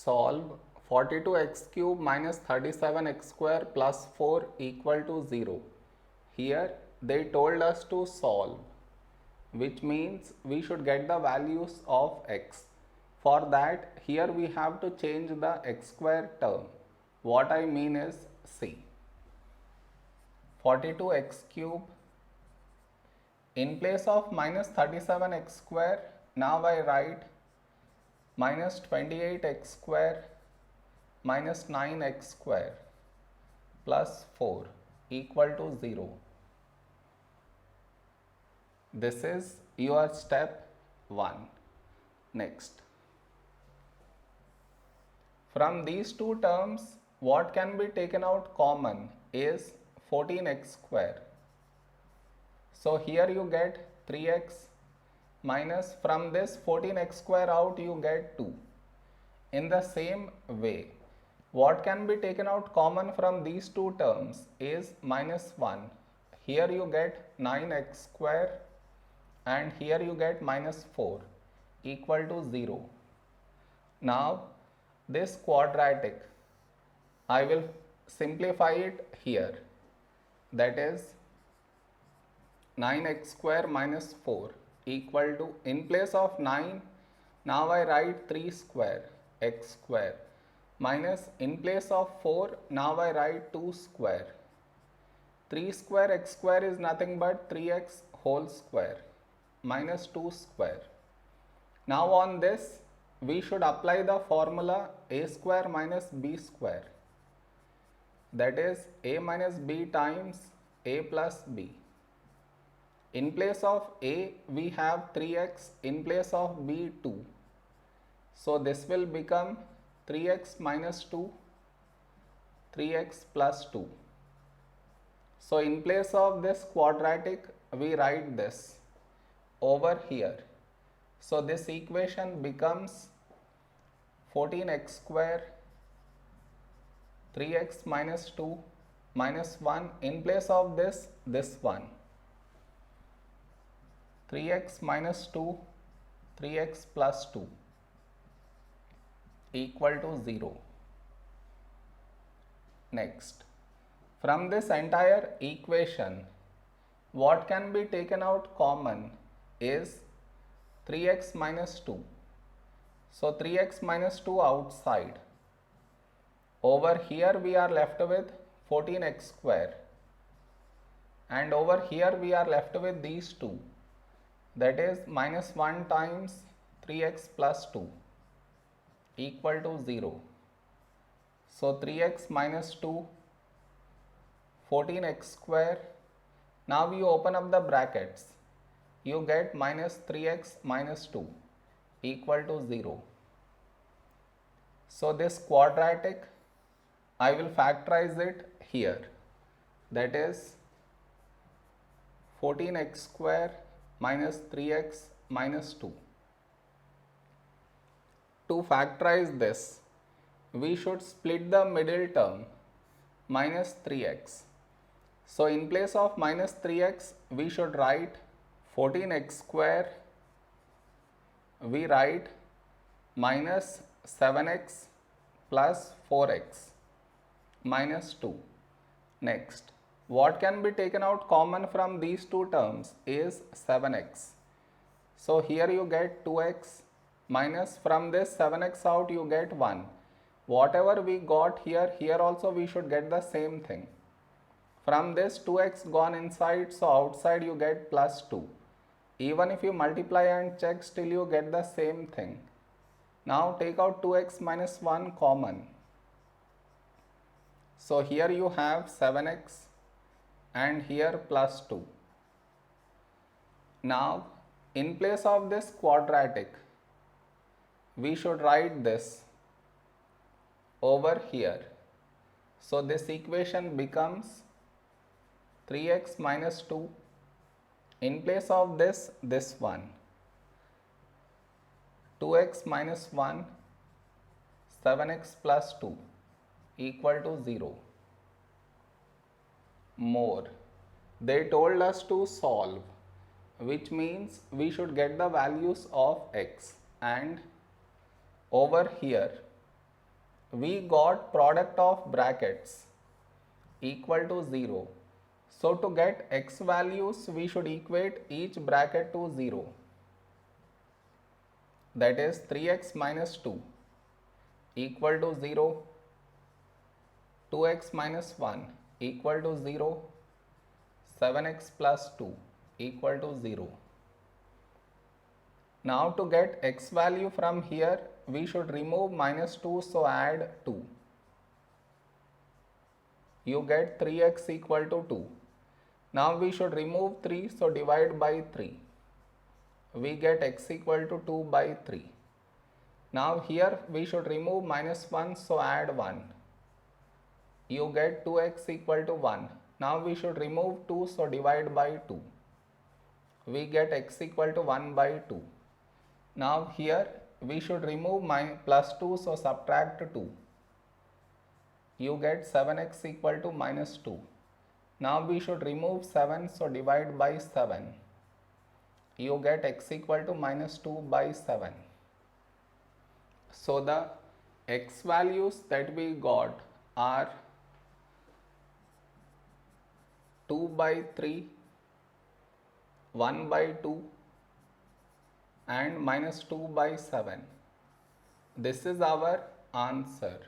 Solve 42x cube minus 37x square plus 4 equal to 0. Here they told us to solve, which means we should get the values of x. For that, here we have to change the x square term. What I mean is, see, 42x cube, in place of minus 37x square, now I write minus 28x square minus 9x square plus 4 equal to 0. This is your step 1. Next, from these two terms, what can be taken out common is 14x square. So here you get 3x minus, from this 14x square out you get 2. In the same way, what can be taken out common from these two terms is minus 1. Here you get 9x square and here you get minus 4 equal to 0. Now this quadratic, I will simplify it here, that is 9x square minus 4 equal to, in place of 9, now I write 3 square x square minus, in place of 4, now I write 2 square. 3 square x square is nothing but 3x whole square minus 2 square. Now on this, we should apply the formula a square minus b square, that is a minus b times a plus b. In place of a, we have 3x, in place of b 2. So this will become 3x minus 2, 3x plus 2. So in place of this quadratic, we write this over here. So this equation becomes 14x square, 3x minus 2 minus 1, in place of this 1. 3x minus 2, 3x plus 2 equal to 0. Next, from this entire equation, what can be taken out common is 3x minus 2. So 3x minus 2 outside. Over here we are left with 14x square, and over here we are left with these two, that is minus 1 times 3x plus 2 equal to 0. So 3x minus 2, 14x square. Now you open up the brackets, you get minus 3x minus 2 equal to 0. So this quadratic, I will factorize it here, that is 14x square minus 3x minus 2. To factorize this, we should split the middle term, minus 3x. So in place of minus 3x, we should write 14x square, we write minus 7x plus 4x minus 2. Next, what can be taken out common from these two terms is 7x. So here you get 2x minus, from this 7x out you get 1. Whatever we got here, here also we should get the same thing. From this 2x gone inside, so outside you get plus 2. Even if you multiply and check, still you get the same thing. Now take out 2x minus 1 common. So here you have 7x and here plus 2. Now in place of this quadratic, we should write this over here. So this equation becomes 3x minus 2, in place of this 1. 2x minus 1, 7x plus 2 equal to 0. More, they told us to solve, which means we should get the values of x, and over here we got product of brackets equal to 0. So to get x values, we should equate each bracket to 0. That is 3x minus 2 equal to 0, 2x minus 1 equal to 0, 7x plus 2 equal to 0. Now to get x value from here, we should remove minus 2, so add 2. You get 3x equal to 2. Now we should remove 3, so divide by 3. We get x equal to 2 by 3. Now here we should remove minus 1, so add 1. You get 2x equal to 1. Now we should remove 2, so divide by 2. We get x equal to 1 by 2. Now here we should remove plus 2, so subtract 2. You get 7x equal to minus 2. Now we should remove 7, so divide by 7. You get x equal to minus 2 by 7. So the x values that we got are 2 by 3, 1 by 2 and minus 2 by 7. This is our answer.